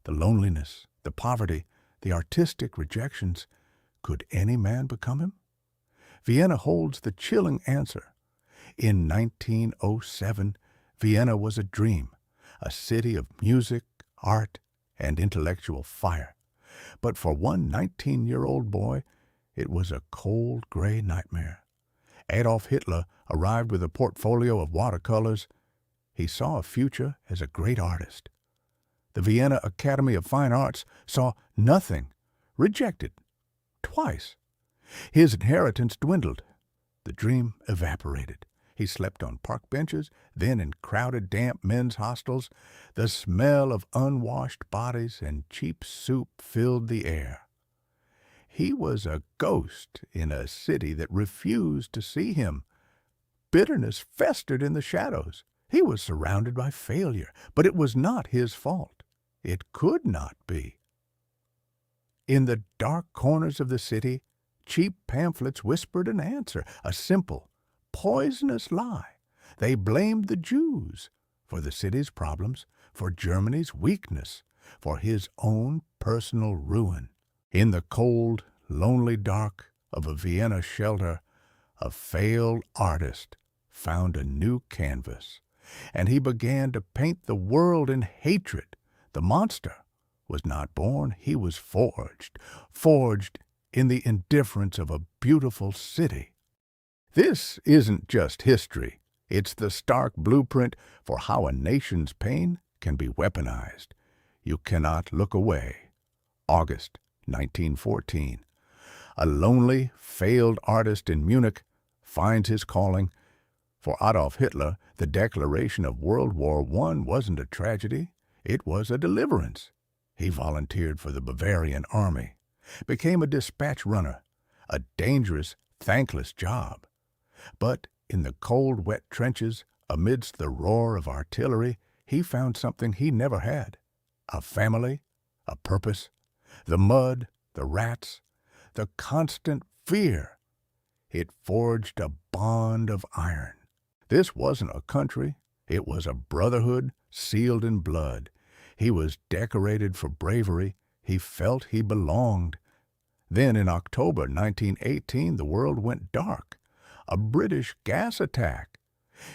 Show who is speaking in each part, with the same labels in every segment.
Speaker 1: the loneliness, the poverty, the artistic rejections. Could any man become him? Vienna holds the chilling answer. In 1907, Vienna was a dream, a city of music, art, and intellectual fire. But for one 19-year-old boy, it was a cold, gray nightmare. Adolf Hitler arrived with a portfolio of watercolors. He saw a future as a great artist. The Vienna Academy of Fine Arts saw nothing, rejected, twice. His inheritance dwindled. The dream evaporated. He slept on park benches, then in crowded, damp men's hostels. The smell of unwashed bodies and cheap soup filled the air. He was a ghost in a city that refused to see him. Bitterness festered in the shadows. He was surrounded by failure, but it was not his fault. It could not be. In the dark corners of the city, cheap pamphlets whispered an answer, a simple, poisonous lie. They blamed the Jews for the city's problems, for Germany's weakness, for his own personal ruin. In the cold, lonely dark of a Vienna shelter, a failed artist found a new canvas, and he began to paint the world in hatred. The monster was not born, he was forged in the indifference of a beautiful city. This isn't just history. It's the stark blueprint for how a nation's pain can be weaponized. You cannot look away. August 1914. A lonely, failed artist in Munich finds his calling. For Adolf Hitler, the declaration of World War I wasn't a tragedy. It was a deliverance. He volunteered for the Bavarian army, became a dispatch runner, a dangerous, thankless job. But in the cold, wet trenches, amidst the roar of artillery, he found something he never had: a family, a purpose. The mud, the rats, the constant fear. It forged a bond of iron. This wasn't a country. It was a brotherhood sealed in blood. He was decorated for bravery. He felt he belonged. Then in October 1918, the world went dark. A British gas attack.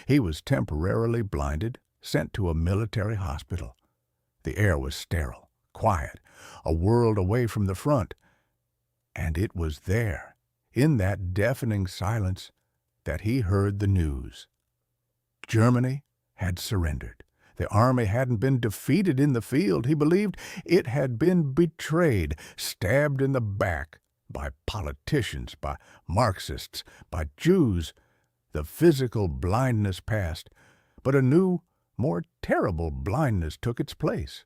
Speaker 1: He was temporarily blinded, sent to a military hospital. The air was sterile, quiet, a world away from the front. And it was there, in that deafening silence, that he heard the news. Germany had surrendered. The army hadn't been defeated in the field. He believed it had been betrayed, stabbed in the back by politicians, by Marxists, by Jews. The physical blindness passed, but a new, more terrible blindness took its place.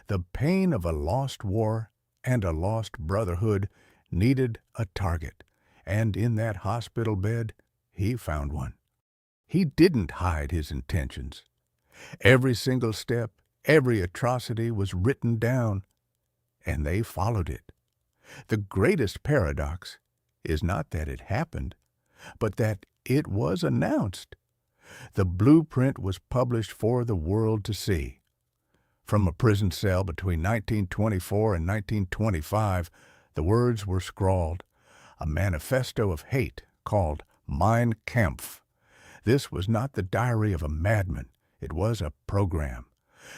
Speaker 1: The pain of a lost war and a lost brotherhood needed a target, and in that hospital bed he found one. He didn't hide his intentions. Every single step, every atrocity was written down, and they followed it. The greatest paradox is not that it happened, but that it was announced. The blueprint was published for the world to see. From a prison cell between 1924 and 1925, the words were scrawled, a manifesto of hate called Mein Kampf. This was not the diary of a madman. It was a program.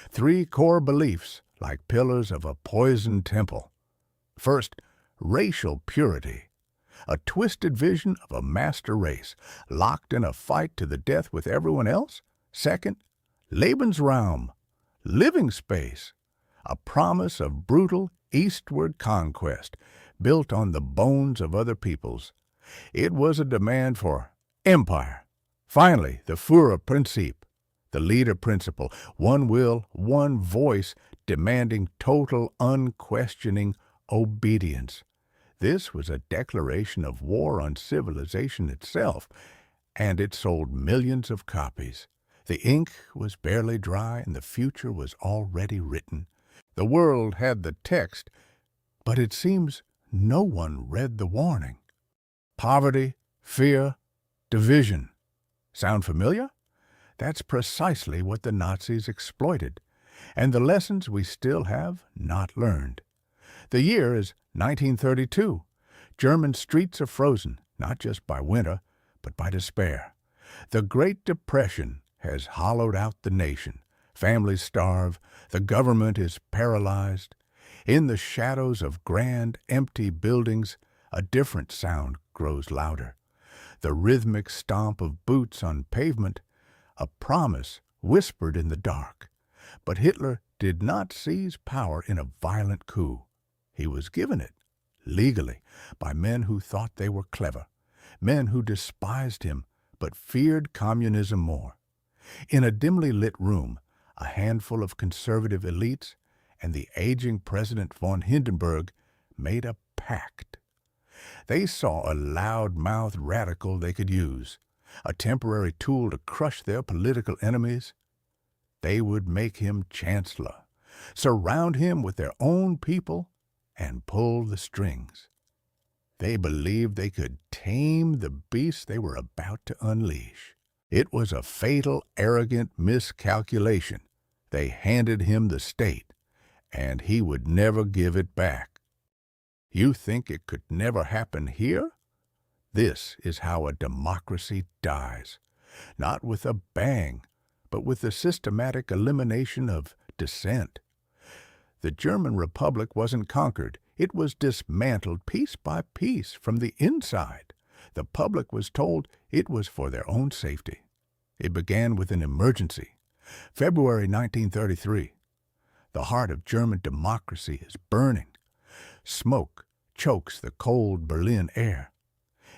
Speaker 1: 3 core beliefs, like pillars of a poisoned temple. First, racial purity. A twisted vision of a master race, locked in a fight to the death with everyone else. Second, Lebensraum, living space. A promise of brutal eastward conquest, built on the bones of other peoples. It was a demand for empire. Finally, the Führerprinzip, the leader principle, one will, one voice, demanding total, unquestioning obedience. This was a declaration of war on civilization itself, and it sold millions of copies. The ink was barely dry, and the future was already written. The world had the text, but it seems no one read the warning. Poverty, fear, division. Sound familiar? That's precisely what the Nazis exploited. and the lessons we still have not learned. The year is 1932. German streets are frozen, not just by winter, but by despair. The Great Depression has hollowed out the nation. Families starve. The government is paralyzed. In the shadows of grand, empty buildings, a different sound grows louder. The rhythmic stomp of boots on pavement, a promise whispered in the dark. But Hitler did not seize power in a violent coup. He was given it, legally, by men who thought they were clever, men who despised him but feared communism more. In a dimly lit room, a handful of conservative elites and the aging President von Hindenburg made a pact. They saw a loud-mouthed radical they could use, a temporary tool to crush their political enemies. They would make him chancellor, surround him with their own people, and pull the strings. They believed they could tame the beast they were about to unleash. It was a fatal, arrogant miscalculation. They handed him the state, and he would never give it back. You think it could never happen here? This is how a democracy dies, not with a bang, but with the systematic elimination of dissent. The German Republic wasn't conquered. It was dismantled piece by piece from the inside. The public was told it was for their own safety. It began with an emergency. February 1933. The heart of German democracy is burning. Smoke chokes the cold Berlin air.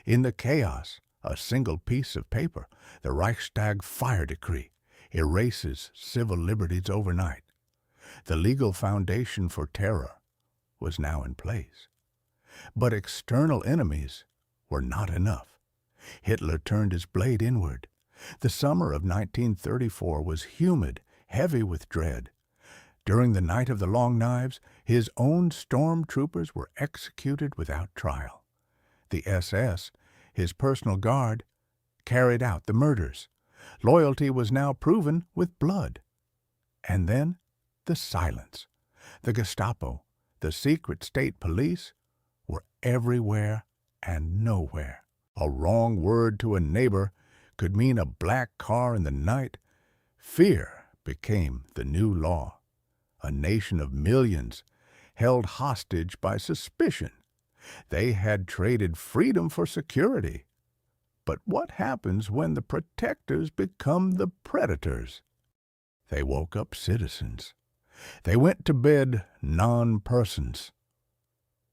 Speaker 1: In the chaos, a single piece of paper, the Reichstag fire decree, erases civil liberties overnight. The legal foundation for terror was now in place. But external enemies were not enough. Hitler turned his blade inward. The summer of 1934 was humid, heavy with dread. During the Night of the Long Knives, his own stormtroopers were executed without trial. The SS, his personal guard, carried out the murders. Loyalty was now proven with blood. And then the silence. The Gestapo, the secret state police, were everywhere and nowhere. A wrong word to a neighbor could mean a black car in the night. Fear became the new law. A nation of millions held hostage by suspicion. They had traded freedom for security. But what happens when the protectors become the predators? They woke up citizens. They went to bed non-persons.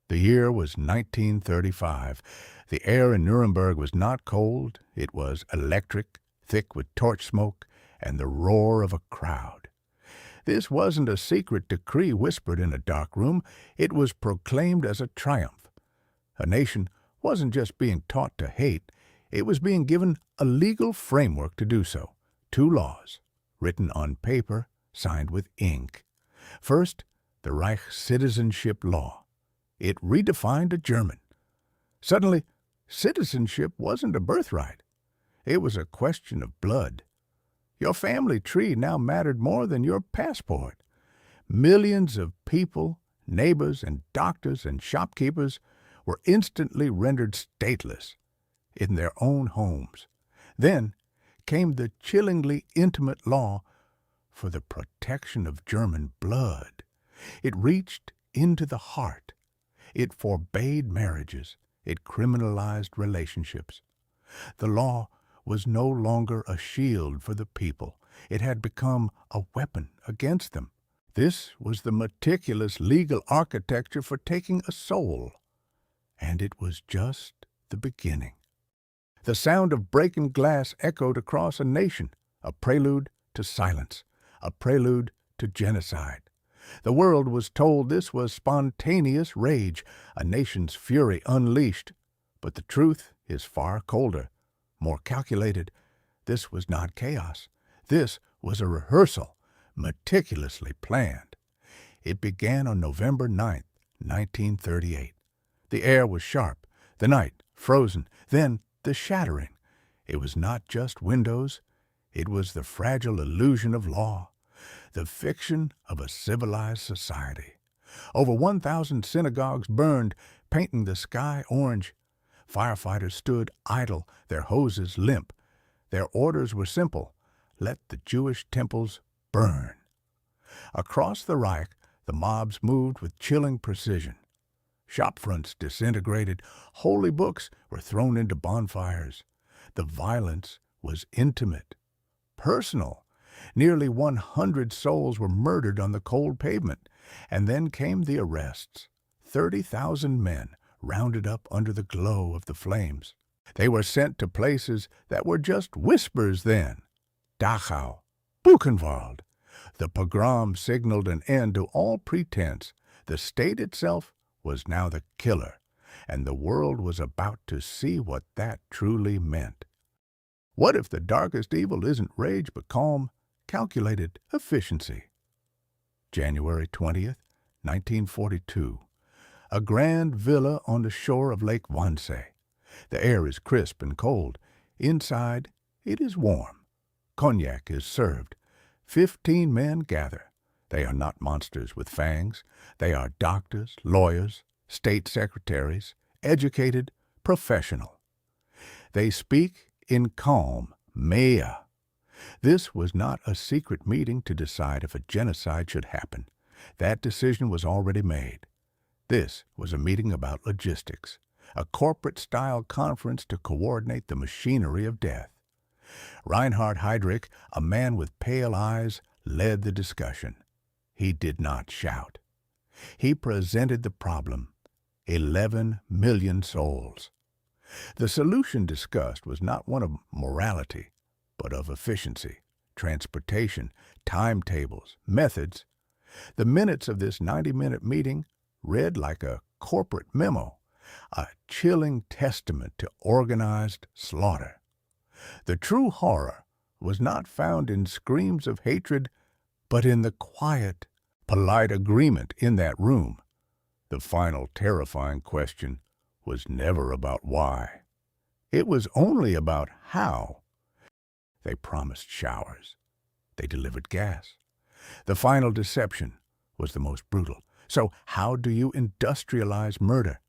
Speaker 1: The year was 1935. The air in Nuremberg was not cold. It was electric, thick with torch smoke and the roar of a crowd. This wasn't a secret decree whispered in a dark room. It was proclaimed as a triumph. A nation wasn't just being taught to hate. It was being given a legal framework to do so. 2 laws, written on paper, signed with ink. First, the Reich Citizenship Law. It redefined a German. Suddenly, citizenship wasn't a birthright. It was a question of blood. Your family tree now mattered more than your passport. Millions of people, neighbors and doctors and shopkeepers were instantly rendered stateless in their own homes. Then came the chillingly intimate law for the protection of German blood. It reached into the heart. It forbade marriages. It criminalized relationships. The law was no longer a shield for the people. It had become a weapon against them. This was the meticulous legal architecture for taking a soul. And it was just the beginning. The sound of breaking glass echoed across a nation, a prelude to silence, a prelude to genocide. The world was told this was spontaneous rage, a nation's fury unleashed. But the truth is far colder, more calculated. This was not chaos. This was a rehearsal, meticulously planned. It began on November 9th, 1938. The air was sharp, the night frozen, then the shattering. It was not just windows. It was the fragile illusion of law. the fiction of a civilized society. Over 1,000 synagogues burned, painting the sky orange. Firefighters stood idle, their hoses limp. Their orders were simple: let the Jewish temples burn. Across the Reich, the mobs moved with chilling precision. Shopfronts disintegrated, holy books were thrown into bonfires. The violence was intimate, personal. Nearly 100 souls were murdered on the cold pavement, and then came the arrests. 30,000 men rounded up under the glow of the flames. They were sent to places that were just whispers then. Dachau, Buchenwald. The pogrom signaled an end to all pretense. The state itself was now the killer, and the world was about to see what that truly meant. What if the darkest evil isn't rage but calm, calculated efficiency? January 20th, 1942. A grand villa on the shore of Lake Wannsee. The air is crisp and cold. Inside, it is warm. Cognac is served. 15 men gather. They are not monsters with fangs. They are doctors, lawyers, state secretaries, educated, professional. They speak in calm mea. This was not a secret meeting to decide if a genocide should happen. That decision was already made. This was a meeting about logistics, a corporate-style conference to coordinate the machinery of death. Reinhard Heydrich, a man with pale eyes, led the discussion. He did not shout. He presented the problem: 11 million souls. The solution discussed was not one of morality, but of efficiency, transportation, timetables, methods. The minutes of this 90-minute meeting read like a corporate memo, a chilling testament to organized slaughter. The true horror was not found in screams of hatred, but in the quiet, polite agreement in that room. The final terrifying question was never about why. It was only about how. They promised showers. They delivered gas. The final deception was the most brutal. So how do you industrialize murder?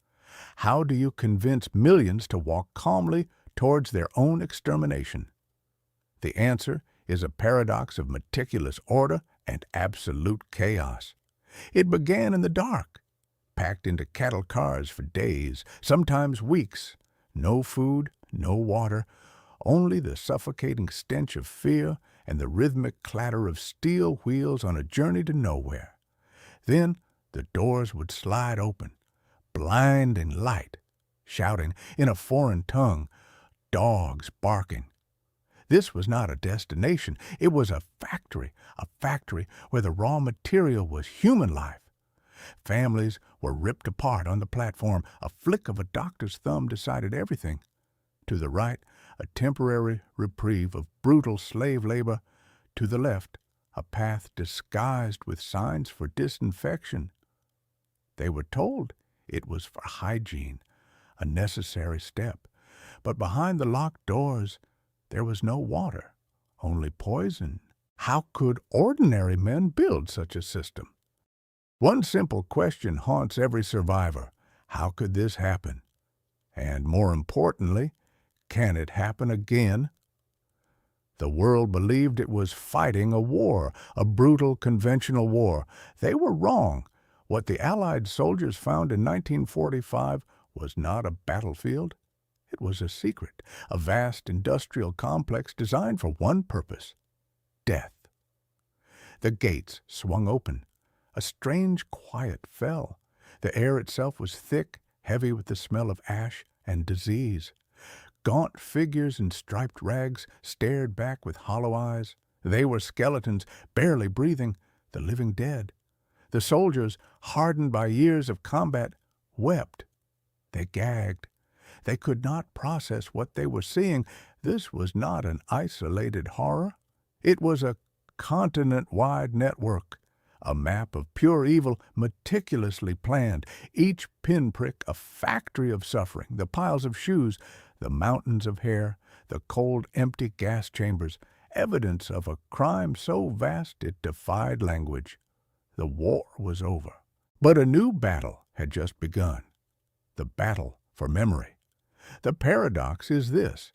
Speaker 1: How do you convince millions to walk calmly towards their own extermination? The answer is a paradox of meticulous order and absolute chaos. It began in the dark, packed into cattle cars for days, sometimes weeks. No food, no water, only the suffocating stench of fear and the rhythmic clatter of steel wheels on a journey to nowhere. Then the doors would slide open, blinding light, shouting in a foreign tongue, dogs barking. This was not a destination. It was a factory where the raw material was human life. Families were ripped apart on the platform. A flick of a doctor's thumb decided everything. To the right, a temporary reprieve of brutal slave labor. To the left, a path disguised with signs for disinfection. They were told it was for hygiene, a necessary step. But behind the locked doors, there was no water, only poison. How could ordinary men build such a system? One simple question haunts every survivor: how could this happen? And more importantly, can it happen again? The world believed it was fighting a war, a brutal conventional war. They were wrong. What the Allied soldiers found in 1945 was not a battlefield. It was a secret, a vast industrial complex designed for one purpose: death. The gates swung open. A strange quiet fell. The air itself was thick, heavy with the smell of ash and disease. Gaunt figures in striped rags stared back with hollow eyes. They were skeletons, barely breathing, the living dead. The soldiers, hardened by years of combat, wept. They gagged. They could not process what they were seeing. This was not an isolated horror. It was a continent-wide network, a map of pure evil meticulously planned, each pinprick a factory of suffering, the piles of shoes, the mountains of hair, the cold, empty gas chambers. evidence of a crime so vast it defied language. The war was over. But a new battle had just begun, the battle for memory. The paradox is this: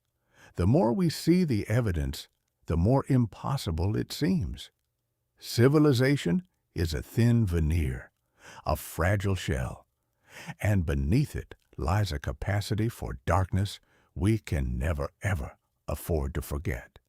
Speaker 1: the more we see the evidence, the more impossible it seems. Civilization is a thin veneer, a fragile shell, and beneath it lies a capacity for darkness we can never, ever afford to forget.